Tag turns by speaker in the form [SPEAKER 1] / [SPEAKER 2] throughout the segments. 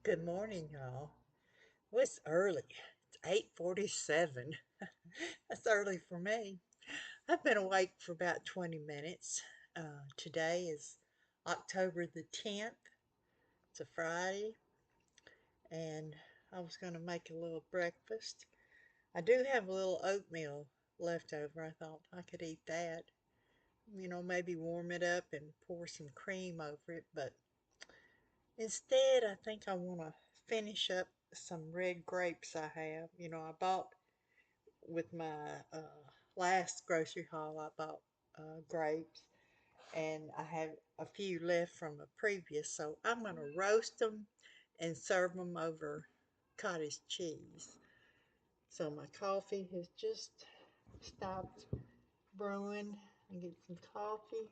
[SPEAKER 1] Good morning, y'all. Well, it's early. It's 8:47. That's early for me. I've been awake for about 20 minutes. Today is October the 10th. It's a Friday, and I was going to make a little breakfast. I do have a little oatmeal left over. I thought I could eat that. Maybe warm it up and pour some cream over it, but instead, I think I want to finish up some red grapes I have. I bought with my last grocery haul, I bought grapes, and I have a few left from a previous, so I'm going to roast them and serve them over cottage cheese. So my coffee has just stopped brewing. I get some coffee.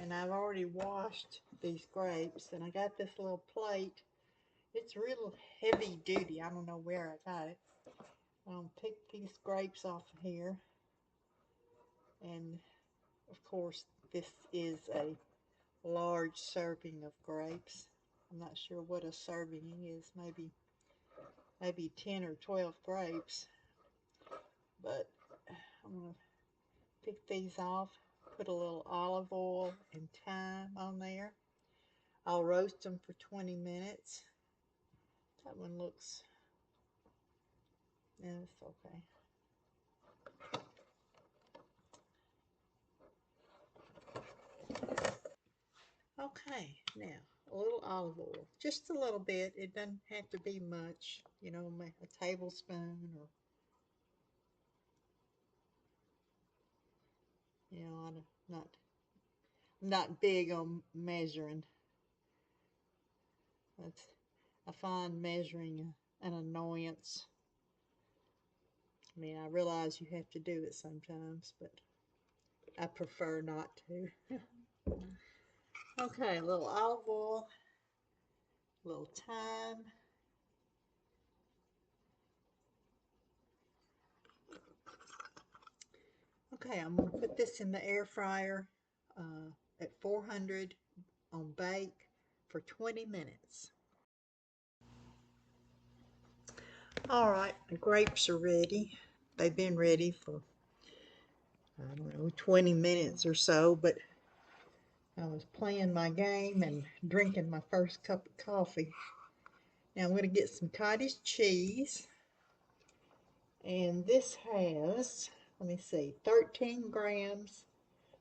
[SPEAKER 1] And I've already washed these grapes, and I got this little plate. It's real heavy duty. I don't know where I got it. Pick these grapes off of here. And of course, this is a large serving of grapes. I'm not sure what a serving is. Maybe 10 or 12 grapes. But I'm going to pick these off. Put a little olive oil and thyme on there. I'll roast them for 20 minutes. That one looks, yeah, it's okay. Okay, now a little olive oil, just a little bit. It doesn't have to be much, a tablespoon or, I'm not big on measuring. That's, I find measuring an annoyance. I mean, I realize you have to do it sometimes, but I prefer not to. Okay, a little olive oil, a little thyme. Okay, I'm going to put this in the air fryer at 400 on bake for 20 minutes. All right, the grapes are ready. They've been ready for, I don't know, 20 minutes or so, but I was playing my game and drinking my first cup of coffee. Now I'm going to get some cottage cheese, and this has, let me see, 13 grams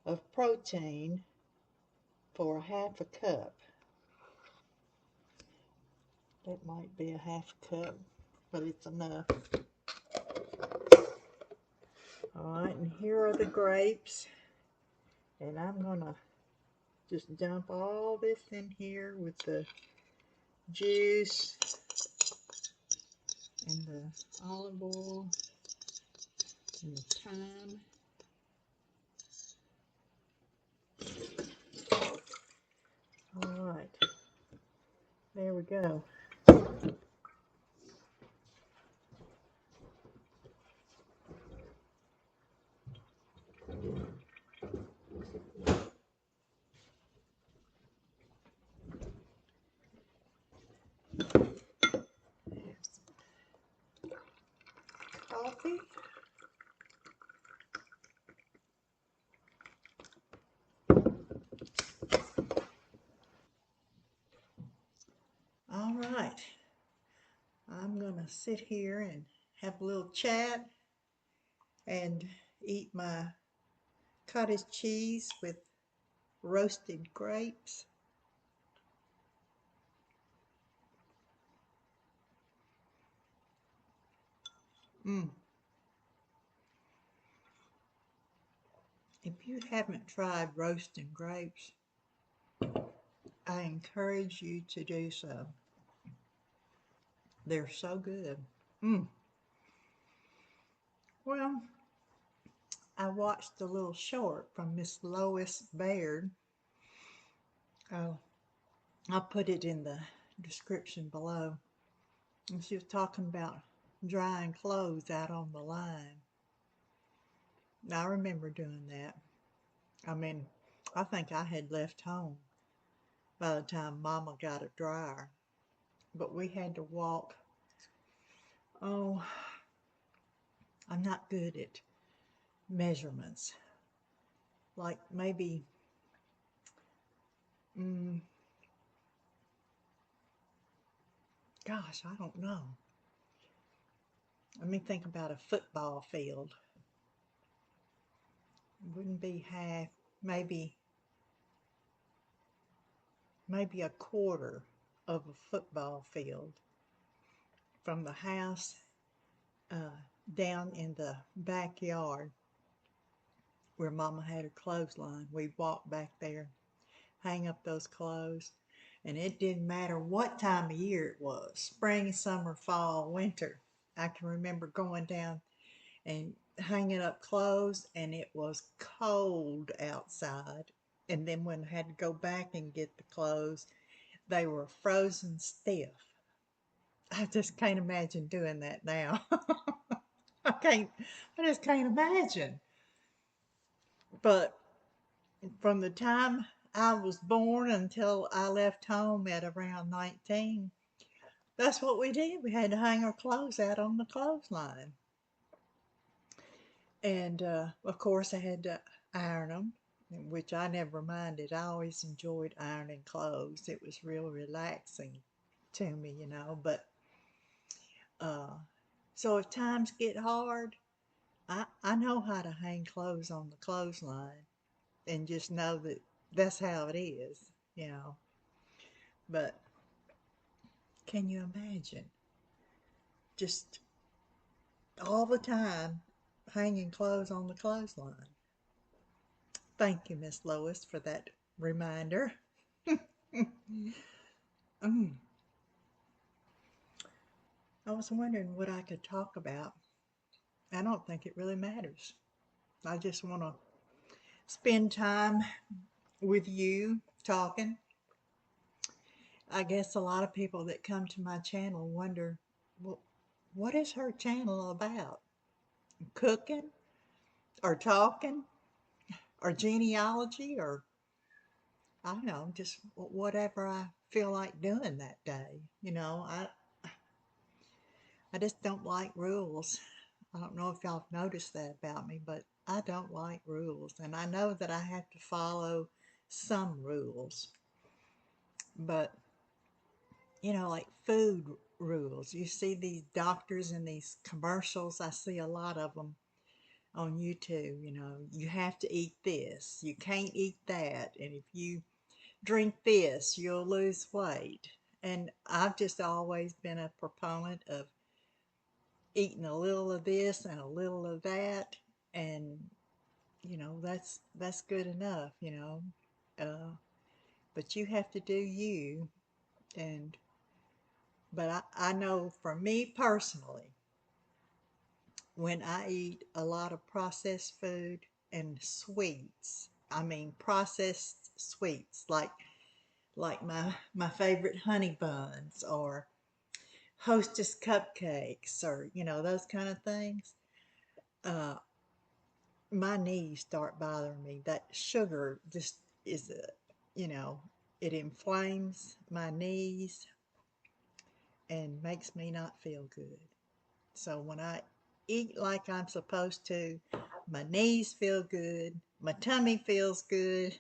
[SPEAKER 1] of protein for a half a cup. That might be a half cup, but it's enough. All right, and here are the grapes, and I'm gonna just dump all this in here with the juice and the olive oil and the thyme. All right, there we go. Coffee. All right, I'm gonna sit here and have a little chat and eat my cottage cheese with roasted grapes. Mm. If you haven't tried roasting grapes, I encourage you to do so. They're so good. Mm. Well, I watched a little short from Miss Lois Baird. Oh, I'll put it in the description below. And she was talking about drying clothes out on the line. I remember doing that. I mean, I think I had left home by the time Mama got a dryer, but we had to walk. Oh, I'm not good at measurements. Like maybe, mm, gosh, I don't know. Let me think about a football field. It wouldn't be half, maybe, maybe a quarter of a football field from the house uh, down in the backyard where Mama had her clothesline. We'd walk back there, hang up those clothes, and it didn't matter what time of year it was, spring, summer, fall, winter. I can remember going down and hanging up clothes, and it was cold outside. And then when I had to go back and get the clothes, they were frozen stiff. I just can't imagine doing that now. I can't, I just can't imagine. But from the time I was born until I left home at around 19, that's what we did. We had to hang our clothes out on the clothesline. And of course, I had to iron them, which I never minded. I always enjoyed ironing clothes. It was real relaxing to me, you know. But uh, so if times get hard, I know how to hang clothes on the clothesline and just know that that's how it is, you know. But can you imagine just all the time hanging clothes on the clothesline? Thank you, Miss Lois, for that reminder. Mm. I was wondering what I could talk about. I don't think it really matters. I just want to spend time with you talking. I guess a lot of people that come to my channel wonder, well, what is her channel about? Cooking or talking or genealogy or I don't know, just whatever I feel like doing that day. You know, I just don't like rules. I don't know if y'all have noticed that about me, but I don't like rules. And I know that I have to follow some rules. But, you know, like food rules. You see these doctors in these commercials, I see a lot of them on YouTube. You know, you have to eat this, you can't eat that. And if you drink this, you'll lose weight. And I've just always been a proponent of eating a little of this and a little of that, and you know that's good enough, you know. Uh, but you have to do you, and but I know for me personally, when I eat a lot of processed food and sweets, I mean processed sweets like my favorite honey buns or hostess cupcakes or you know those kind of things, uh, my knees start bothering me. That sugar just is a, you know, it inflames my knees and makes me not feel good. So when I eat like I'm supposed to, my knees feel good, my tummy feels good.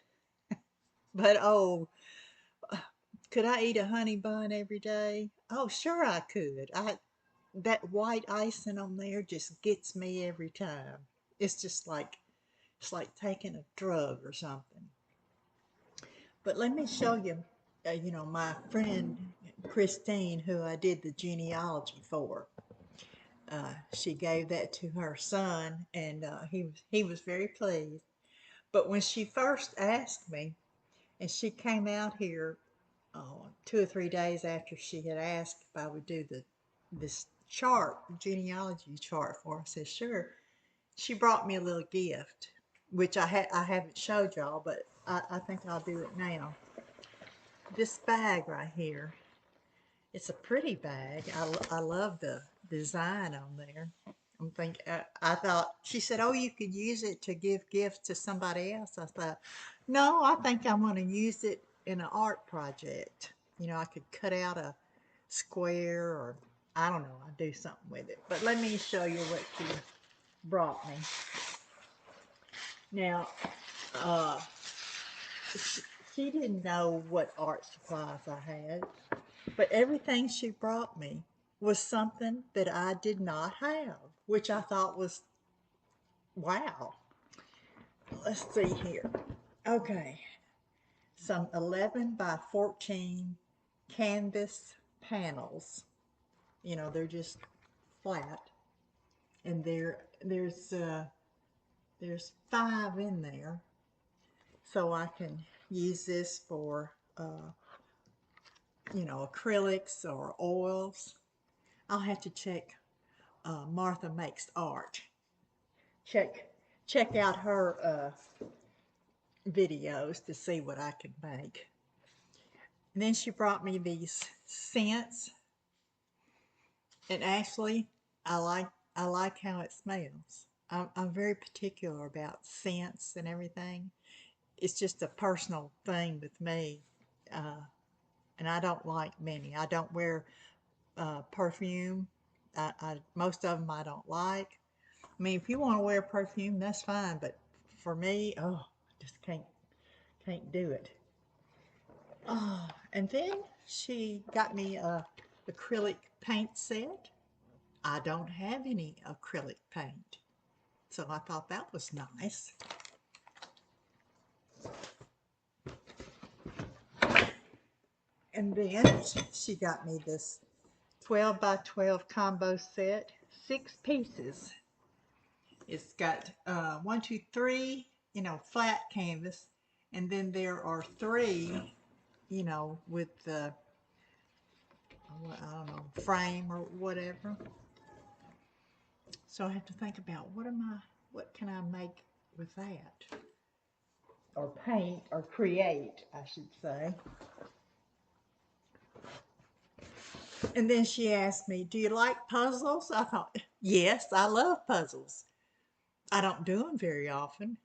[SPEAKER 1] But oh, could I eat a honey bun every day? Oh, sure I could. I that white icing on there just gets me every time. It's just like it's like taking a drug or something. But let me show you, you know, my friend Christine, who I did the genealogy for. She gave that to her son, and he was very pleased. But when she first asked me, and she came out here 2 or 3 days after she had asked if I would do this chart, genealogy chart for her, I said sure. She brought me a little gift, which I haven't showed y'all, but I think I'll do it now. This bag right here, it's a pretty bag. I love the design on there. I'm thinking, I thought, she said, oh, you could use it to give gifts to somebody else. I thought, no, I think I'm going to use it in an art project. I could cut out a square or I don't know, I'll do something with it. But let me show you what she brought me. Now, uh, she, she didn't know what art supplies I had, but everything she brought me was something that I did not have, which I thought was wow. Let's see here. Okay, some 11 by 14 canvas panels. They're just flat, and there's 5 in there, so I can use this for acrylics or oils. I'll have to check Martha Makes Art. Check check out her videos to see what I can make. And then she brought me these scents, and actually, I like I like how it smells. I'm very particular about scents and everything. It's just a personal thing with me, uh, and I don't like many. I don't wear perfume. Most of them I don't like. I mean, if you want to wear perfume, that's fine. But for me, oh, I just can't do it. Oh, and then she got me a acrylic paint set. I don't have any acrylic paint, so I thought that was nice. And then she got me this 12 by 12 combo set, 6 pieces. It's got 1, 2, 3, flat canvas, and then there are 3, with the I don't know, frame or whatever. So I have to think about what can I make with that, or paint, or create, I should say. And then she asked me, "Do you like puzzles?" I thought, yes, I love puzzles. I don't do them very often,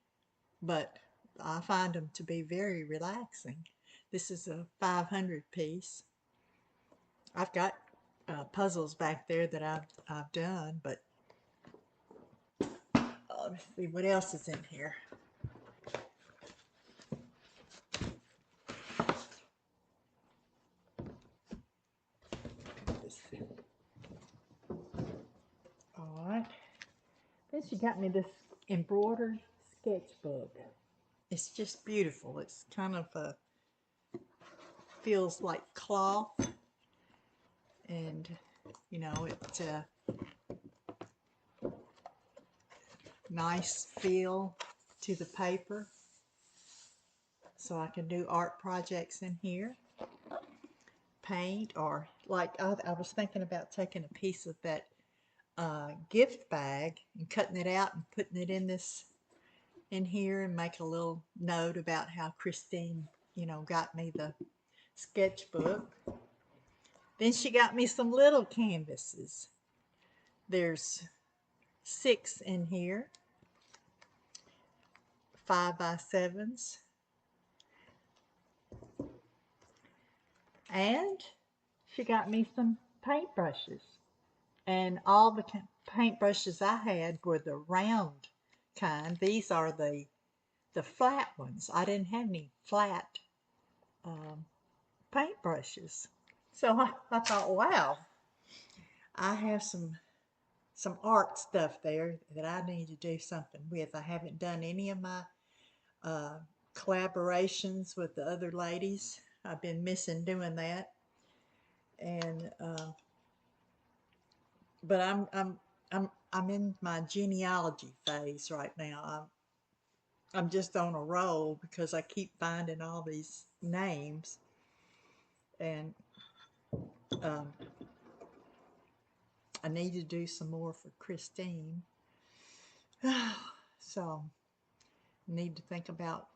[SPEAKER 1] but I find them to be very relaxing. This is a 500 piece. I've got puzzles back there that I've done, but let's see what else is in here. All right. Then she got me this embroidered sketchbook. It's just beautiful. It's kind of feels like cloth, and it's a nice feel to the paper, so I can do art projects in here, paint, or like I was thinking about taking a piece of that gift bag and cutting it out and putting it in here and make a little note about how Christine, got me the sketchbook. Then she got me some little canvases. There's 6 in here, 5 by 7s. And she got me some paintbrushes. And all the paintbrushes I had were the round kind. These are the flat ones. I didn't have any flat um, paintbrushes. So I thought, wow, I have some art stuff there that I need to do something with. I haven't done any of my uh, collaborations with the other ladies. I've been missing doing that, and but I'm in my genealogy phase right now. I'm just on a roll because I keep finding all these names, and um, I need to do some more for Christine. So I need to think about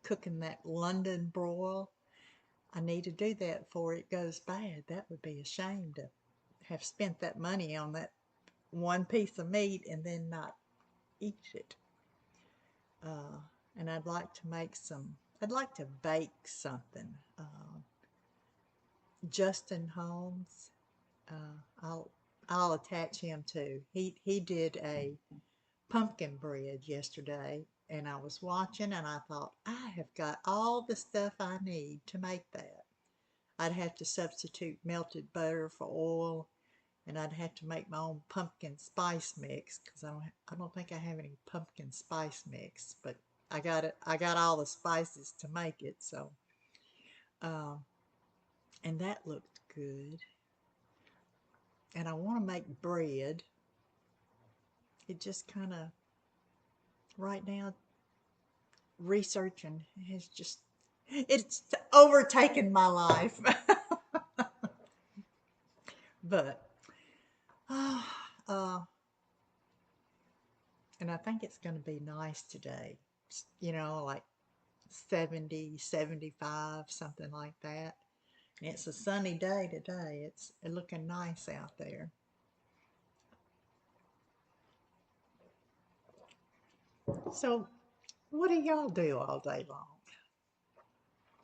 [SPEAKER 1] cooking that London broil. I need to do that before it goes bad. That would be a shame to have spent that money on that one piece of meat and then not eat it. Uh, and I'd like to make some, I'd like to bake something. Justin Holmes, uh, I'll, I'll attach him too. He did a pumpkin bread yesterday, and I was watching and I thought, I have got all the stuff I need to make that. I'd have to substitute melted butter for oil, and I'd have to make my own pumpkin spice mix because I don't think I have any pumpkin spice mix, but I got it. I got all the spices to make it, so um, and that looked good. And I want to make bread. It just kind of right now researching has just it's overtaken my life. But uh, uh, and I think it's going to be nice today. You know, like 70, 75, something like that. And it's a sunny day today. It's looking nice out there. So, what do y'all do all day long?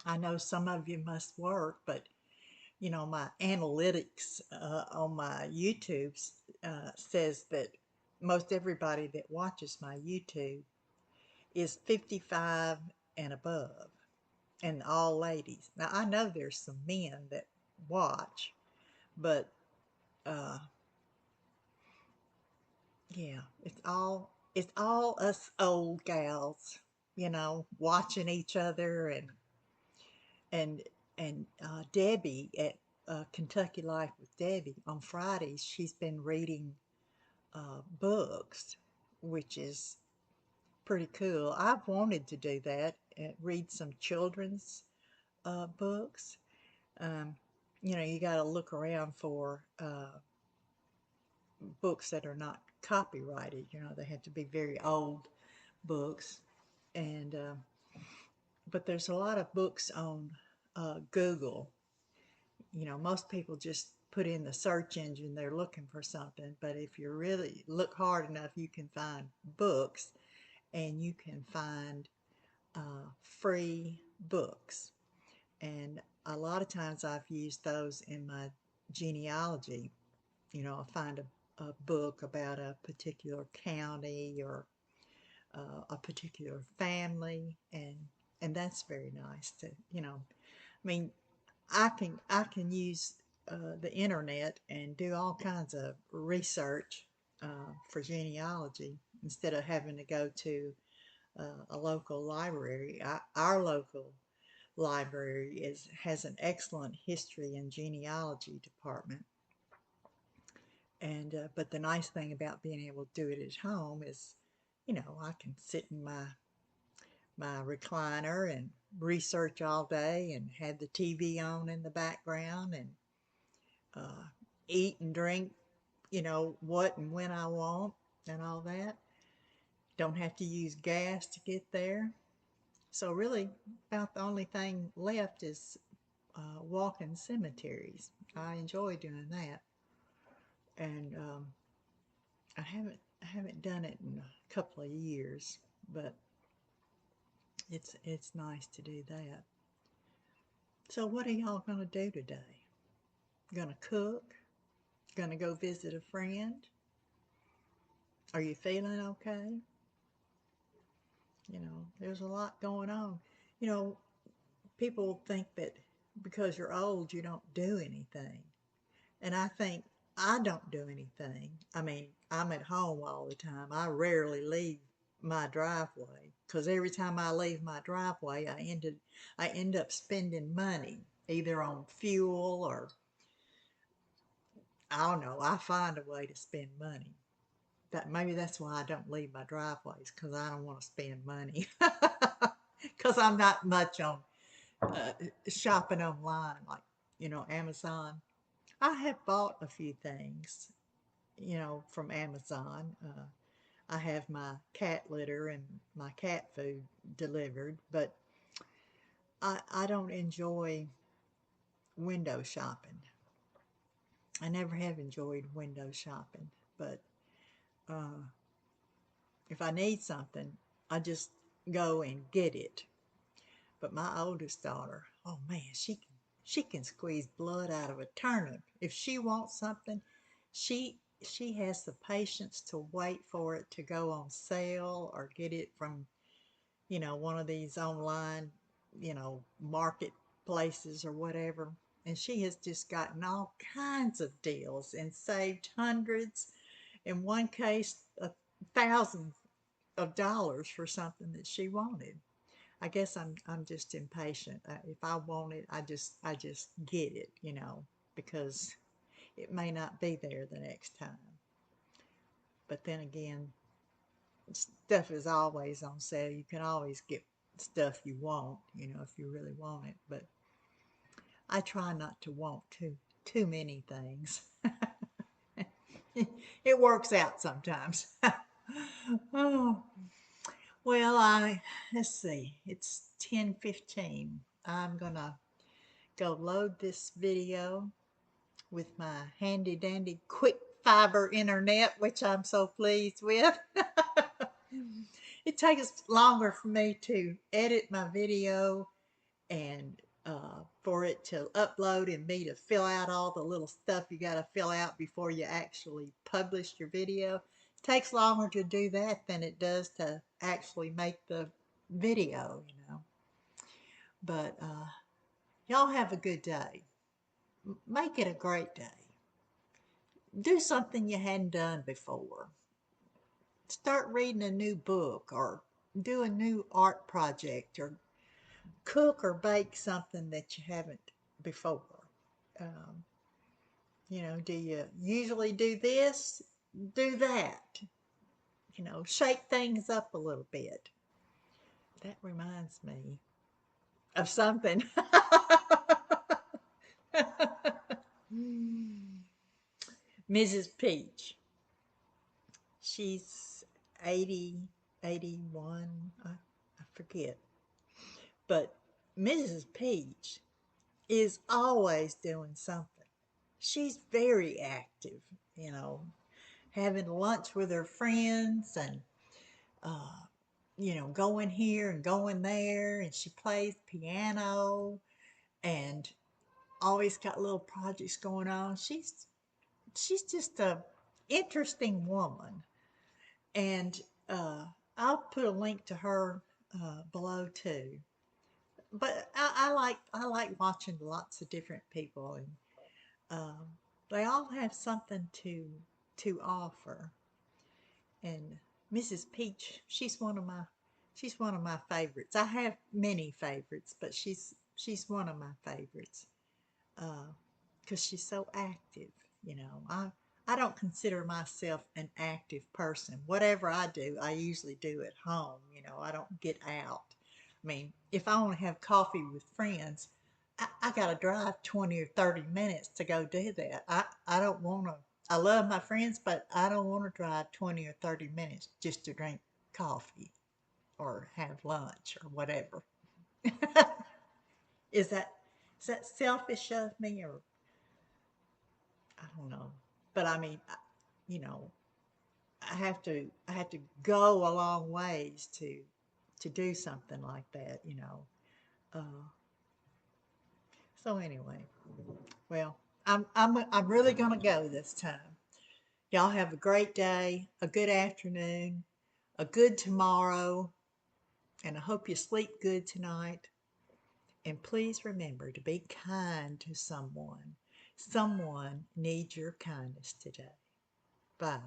[SPEAKER 1] I know some of you must work, but you know, my analytics on my YouTube says that most everybody that watches my YouTube is 55 and above, and all ladies. Now, I know there's some men that watch, but uh, yeah, it's all us old gals, you know, watching each other and Debbie at Kentucky Life with Debbie on Fridays. She's been reading books, which is pretty cool. I've wanted to do that, read some children's books. Um, you know, you got to look around for books that are not copyrighted. You know, they have to be very old books, and but there's a lot of books on Google. You know, most people just put in the search engine they're looking for something, but if you really look hard enough, you can find books, and you can find free books. And a lot of times I've used those in my genealogy. You know, I'll find a book about a particular county or a particular family, and that's very nice to, you know. I mean, I can use the internet and do all kinds of research for genealogy instead of having to go to a local library. Our local library has an excellent history and genealogy department, and but the nice thing about being able to do it at home is, you know, I can sit in my recliner and research all day and have the TV on in the background and uh, eat and drink, you know, what and when I want and all that. Don't have to use gas to get there. So really, about the only thing left is walking cemeteries. I enjoy doing that, and I haven't done it in a couple of years, but it's nice to do that. So what are y'all gonna do today? Gonna cook? Gonna go visit a friend? Are you feeling okay? You know, there's a lot going on. You know, people think that because you're old, you don't do anything. And I think I don't do anything. I mean, I'm at home all the time. I rarely leave my driveway because every time I leave my driveway, I end up spending money either on fuel or I don't know. I find a way to spend money. That maybe that's why I don't leave my driveways because I don't want to spend money because I'm not much on uh, shopping online like Amazon. I have bought a few things from Amazon. I have my cat litter and my cat food delivered, but I don't enjoy window shopping. I never have enjoyed window shopping, but uh, if I need something, I just go and get it. But my oldest daughter, oh man, she can squeeze blood out of a turnip. If she wants something, she has the patience to wait for it to go on sale or get it from, one of these online, marketplaces or whatever. And she has just gotten all kinds of deals and saved hundreds, in one case, thousands of dollars for something that she wanted. I guess I'm just impatient. If I want it, I just get it, because it may not be there the next time. But then again, stuff is always on sale. You can always get stuff you want, if you really want it. But I try not to want too many things. It works out sometimes. Oh, well, let's see. It's 10:15. I'm gonna go load this video with my handy dandy quick fiber internet, which I'm so pleased with. It takes longer for me to edit my video and for it to upload and me to fill out all the little stuff you got to fill out before you actually publish your video. It takes longer to do that than it does to actually make the video. But y'all have a good day. Make it a great day. Do something you hadn't done before. Start reading a new book or do a new art project or cook or bake something that you haven't before. Um, do you usually do this? Do that. Shake things up a little bit. That reminds me of something. Mrs. Peach. She's 80, 81. I forget. But Mrs. Peach is always doing something. She's very active, you know, having lunch with her friends and, uh, going here and going there. And she plays piano and always got little projects going on. She's just a interesting woman. And I'll put a link to her below too. But I like watching lots of different people, and um, they all have something to offer. And Mrs. Peach, she's one of my favorites. I have many favorites, but she's one of my favorites because she's so active. I don't consider myself an active person. Whatever I do, I usually do at home. I don't get out. I mean, if I want to have coffee with friends, I got to drive 20 or 30 minutes to go do that. I don't want to. I love my friends, but I don't want to drive 20 or 30 minutes just to drink coffee or have lunch or whatever. Is that is that selfish of me, or I don't know. But I mean, you know, I have to go a long ways to do something like that. Uh, so anyway, well, I'm really gonna go this time. Y'all have a great day, a good afternoon, a good tomorrow, and I hope you sleep good tonight. And please remember to be kind to someone. Someone needs your kindness today. Bye.